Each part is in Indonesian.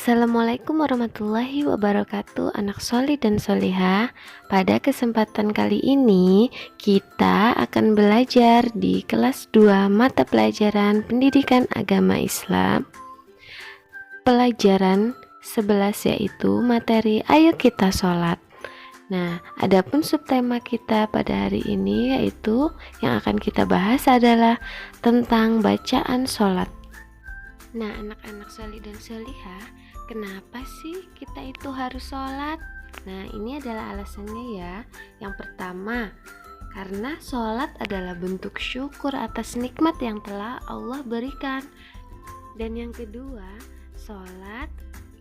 Assalamualaikum warahmatullahi wabarakatuh, anak solih dan solihah. Pada kesempatan kali ini kita akan belajar di kelas 2 mata pelajaran pendidikan agama Islam, pelajaran 11, yaitu materi Ayo Kita Sholat. Nah, adapun subtema kita pada hari ini yaitu yang akan kita bahas adalah tentang bacaan sholat. Nah, anak-anak solih dan solihah, kenapa sih kita itu harus sholat? Nah, ini adalah alasannya ya. Yang pertama, karena sholat adalah bentuk syukur atas nikmat yang telah Allah berikan. Dan yang kedua, sholat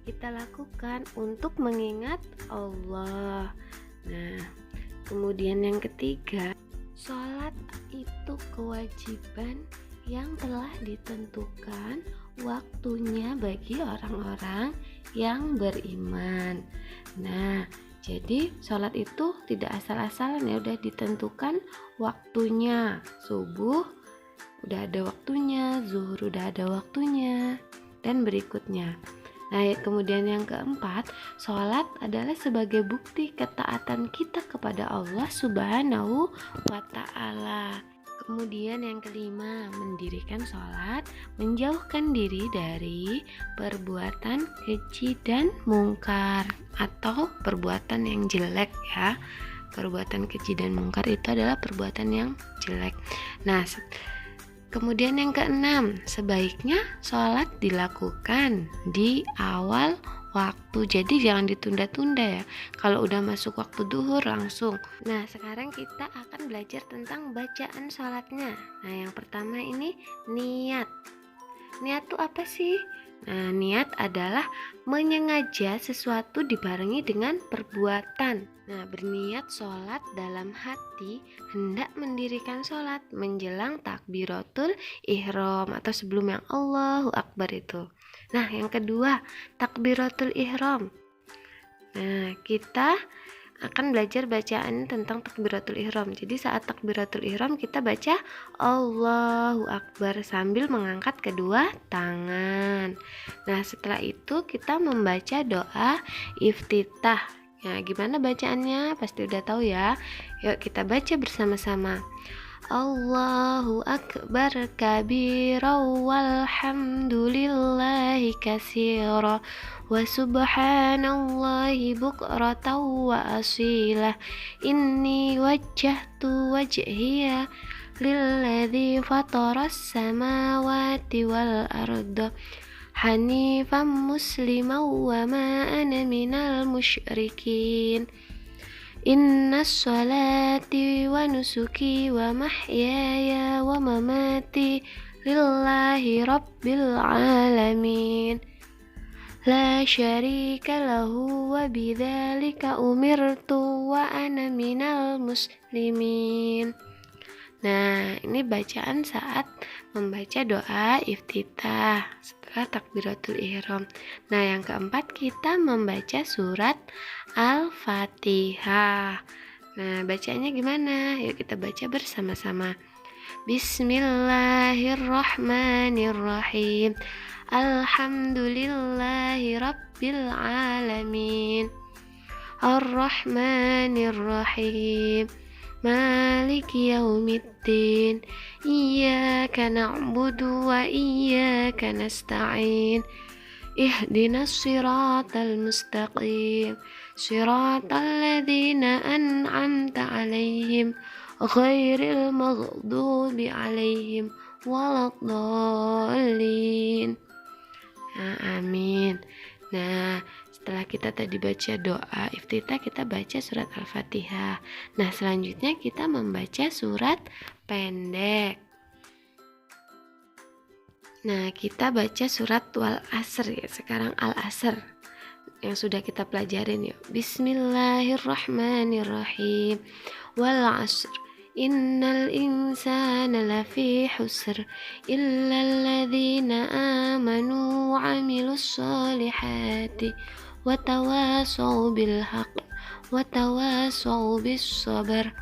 kita lakukan untuk mengingat Allah. Nah, kemudian yang ketiga, sholat itu kewajiban yang telah ditentukan waktunya bagi orang-orang yang beriman. Nah, jadi sholat itu tidak asal-asalan ya, udah ditentukan waktunya. Subuh udah ada waktunya, zuhur udah ada waktunya, dan berikutnya. Nah, kemudian yang keempat, sholat adalah sebagai bukti ketaatan kita kepada Allah Subhanahu wa Ta'ala. Kemudian yang kelima, mendirikan sholat menjauhkan diri dari perbuatan keji dan mungkar atau perbuatan yang jelek ya. Perbuatan keji dan mungkar itu adalah perbuatan yang jelek. Nah, kemudian yang keenam, sebaiknya sholat dilakukan di awal waktu, jadi jangan ditunda-tunda ya. Kalau udah masuk waktu duhur langsung. Nah, sekarang kita akan belajar tentang bacaan sholatnya. Nah, yang pertama ini niat. Niat itu apa sih? Nah, niat adalah menyengaja sesuatu dibarengi dengan perbuatan. Nah, berniat sholat dalam hati hendak mendirikan sholat menjelang takbiratul ihram atau sebelum yang Allahu Akbar itu. Nah, yang kedua, takbiratul ihram. Nah, kita akan belajar bacaan tentang takbiratul ihram. Jadi saat takbiratul ihram kita baca Allahu Akbar sambil mengangkat kedua tangan. Nah, setelah itu kita membaca doa iftitah. Ya, gimana bacaannya? Pasti udah tahu ya. Yuk kita baca bersama-sama. Allahu Akbar kabira walhamdulillahi katsira wa subhanallahi bukratan wa asilah inni wajjahtu wajhiya lilladzi fataras samawati wal arda hanifan musliman wa ma ana minal musyrikin. Inna sholati wa nusuki wa mahyaya wa mamati lillahi rabbil alamin la syarika lahu wa bidzalika umirtu wa ana minal muslimin. Nah, ini bacaan saat membaca doa iftitah setelah takbiratul ihram. Nah, yang keempat kita membaca surat Al-Fatihah. Nah, bacanya gimana? Yuk kita baca bersama-sama. Bismillahirrahmanirrahim. Alhamdulillahi rabbil alamin. Ar-Rahmanirrahim. Maliki yaumiddin. Iyyaka na'budu wa iyyaka nasta'in. Ihdinas siratal mustaqim. Siratal ladzina an'amta 'alaihim ghairil maghdubi 'alaihim waladdallin. Nah, amin. Nah, setelah kita tadi baca doa iftitah, kita baca surat Al-Fatihah. Nah, selanjutnya kita membaca surat pendek. Nah, kita baca surat Wal Asr ya. Sekarang Al-Asr yang sudah kita pelajarin yuk. Bismillahirrahmanirrahim. Wal Asr. Innal insana lafi husr illal ladzina amanu wa 'amilus solihati wa tawasau bil haqq wa tawasau bis sabr.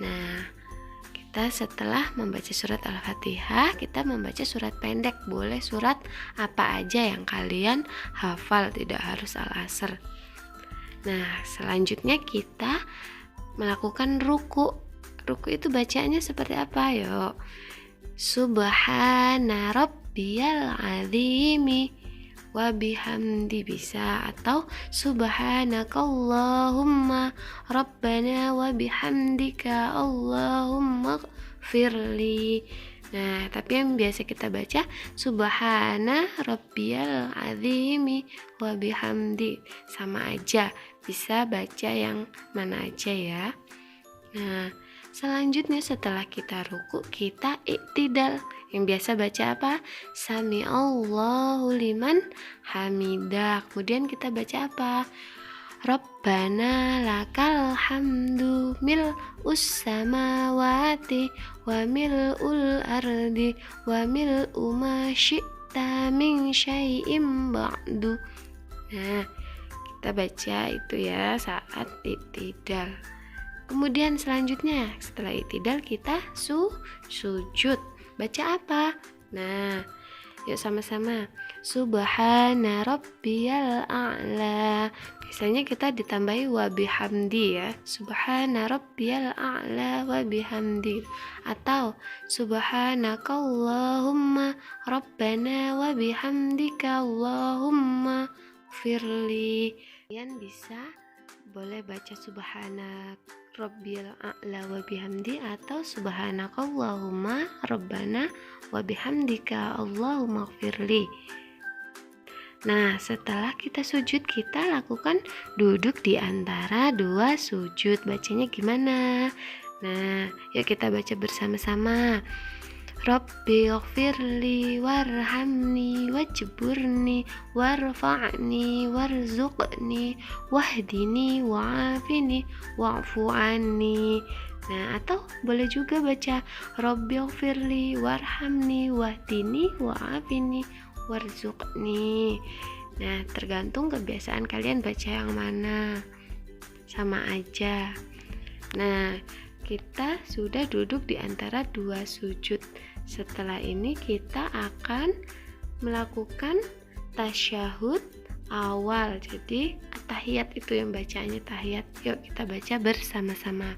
Nah, kita setelah membaca surat Al-Fatihah, kita membaca surat pendek. Boleh surat apa aja yang kalian hafal, tidak harus Al-Asr. Nah, selanjutnya kita melakukan ruku. Ruku itu bacanya seperti apa? Yuk. Subhana rabbiyal azimi wa bihamdi, bisa, atau subhanakallahumma rabbana wa bihamdika allahumma firli. Nah, tapi yang biasa kita baca subhana rabbiyal azimi wa bihamdi, sama aja, bisa baca yang mana aja ya. Nah, selanjutnya setelah kita ruku, kita iktidal. Yang biasa baca apa? Sami Allahu liman hamidah. Kemudian kita baca apa? Rabbana lakal hamdu mil'us samawati wa mil'ul ardi wa mil'u ma syi'ta min syai'im ba'du. Nah, kita baca itu ya saat iktidal. Kemudian selanjutnya setelah iktidal kita sujud. Baca apa? Nah, yuk sama-sama. Subhana rabbiyal a'la. Biasanya kita ditambahi wa bihamdi ya. Subhana rabbiyal a'la wa bihamdi. Atau subhanakallahumma rabbana wa bihamdika allahumma firli. Kalian bisa boleh baca subhana Rabbil a'la wa bihamdi atau subhanakallahumma rabbana wa bihamdika allahumma gfirli. Nah, setelah kita sujud, kita lakukan duduk di antara dua sujud. Bacanya gimana? Nah, yuk kita baca bersama-sama. Rabbi ighfirli warhamni wajburni warfa'ni warzuqni wahdini wa'afini wa'fu anni. Nah, atau boleh juga baca Rabbi ighfirli warhamni wahdini wa'afini warzuqni. Nah, tergantung kebiasaan kalian baca yang mana, sama aja. Nah, kita sudah duduk di antara dua sujud. Setelah ini kita akan melakukan tasyahud awal. Jadi tahiyat itu yang bacanya tahiyat. Yuk kita baca bersama-sama.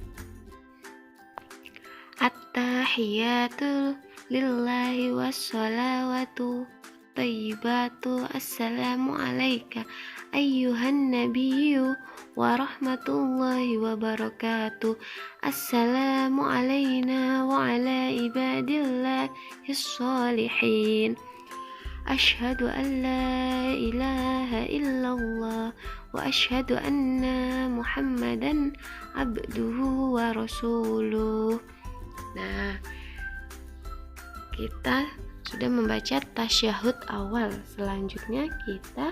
At-tahiyatu lillahi wassalawatu tayyibatu assalamu alayka ayyuhan nabiyyu wa rahmatullahi wa barakatuh. Assalamu alayna wa ala ibadillahis sholihin. Ashhadu an la ilaha illallah wa ashhadu anna Muhammadan abduhu wa rasuluh. Nah, kita sudah membaca tasyahud awal. Selanjutnya kita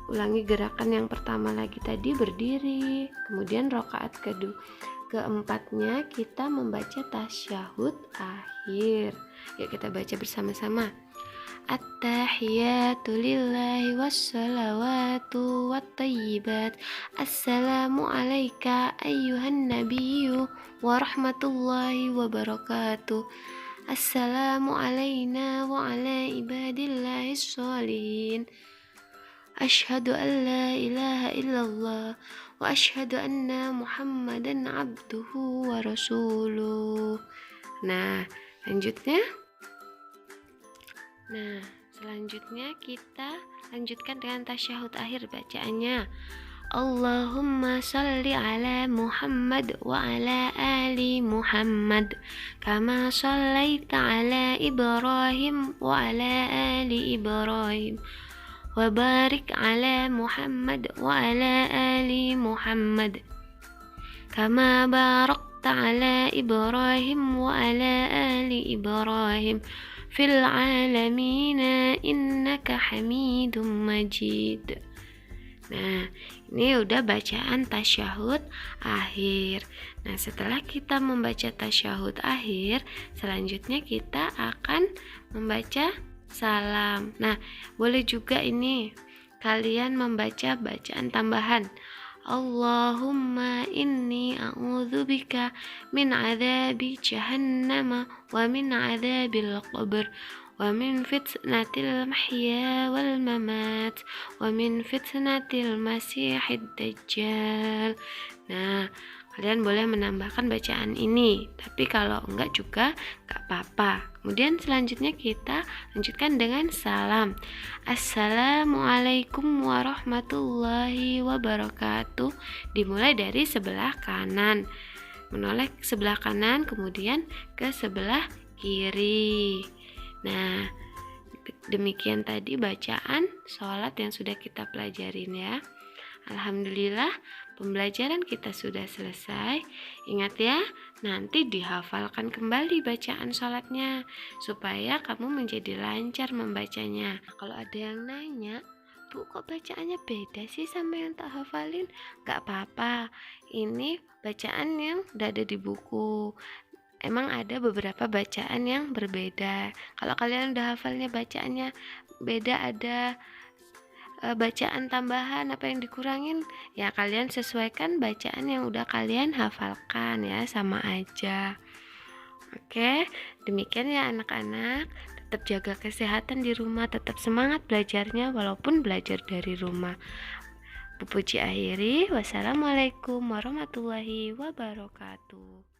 ulangi gerakan yang pertama lagi tadi, berdiri. Kemudian rakaat keempatnya kita membaca tasyahud akhir. Yuk kita baca bersama-sama. At-tahiyatu lillahi wassalawatu wattayyibat. Assalamu alayka ayyuhan nabiyyu wa rahmatullahi wa barakatuh. Assalamu alayna wa ala ibadillahis sholihin. Ashhadu an la ilaha illallah wa ashhadu anna Muhammadan abduhu wa rasuluh. Nah, selanjutnya kita lanjutkan dengan tasyahud akhir. Bacaannya Allahumma salli ala Muhammad wa ala ali Muhammad kama sallaita ala Ibrahim wa ala ali Ibrahim wa barik ala Muhammad wa ala ali Muhammad kama barakta ala Ibrahim wa ala ali Ibrahim fil alamina innaka hamidum majid. Nah, ini udah bacaan tasyahud akhir. Nah, setelah kita membaca tasyahud akhir, selanjutnya kita akan membaca salam. Nah, boleh juga ini kalian membaca bacaan tambahan. Allahumma inni a'udzubika min adzabi jahannam wa min adzabil qabr wa min fitnatil mahya wal mamat wa min fitnatil masiihid dajjal. Nah, kalian boleh menambahkan bacaan ini, tapi kalau enggak juga enggak apa-apa. Kemudian selanjutnya kita lanjutkan dengan salam. Assalamualaikum warahmatullahi wabarakatuh. Dimulai dari sebelah kanan, menoleh ke sebelah kanan, kemudian ke sebelah kiri. Nah, demikian tadi bacaan sholat yang sudah kita pelajarin ya. Alhamdulillah, pembelajaran kita sudah selesai. Ingat ya, nanti dihafalkan kembali bacaan sholatnya supaya kamu menjadi lancar membacanya. Kalau ada yang nanya, Bu, kok bacaannya beda sih sama yang tak hafalin? Gak apa-apa, ini bacaan yang udah ada di buku. Emang ada beberapa bacaan yang berbeda. Kalau kalian udah hafalnya bacaannya beda, ada bacaan tambahan apa yang dikurangin, ya kalian sesuaikan bacaan yang udah kalian hafalkan ya, sama aja. Oke, demikian ya anak-anak. Tetap jaga kesehatan di rumah, tetap semangat belajarnya walaupun belajar dari rumah. Bu Puji akhiri, wassalamualaikum warahmatullahi wabarakatuh.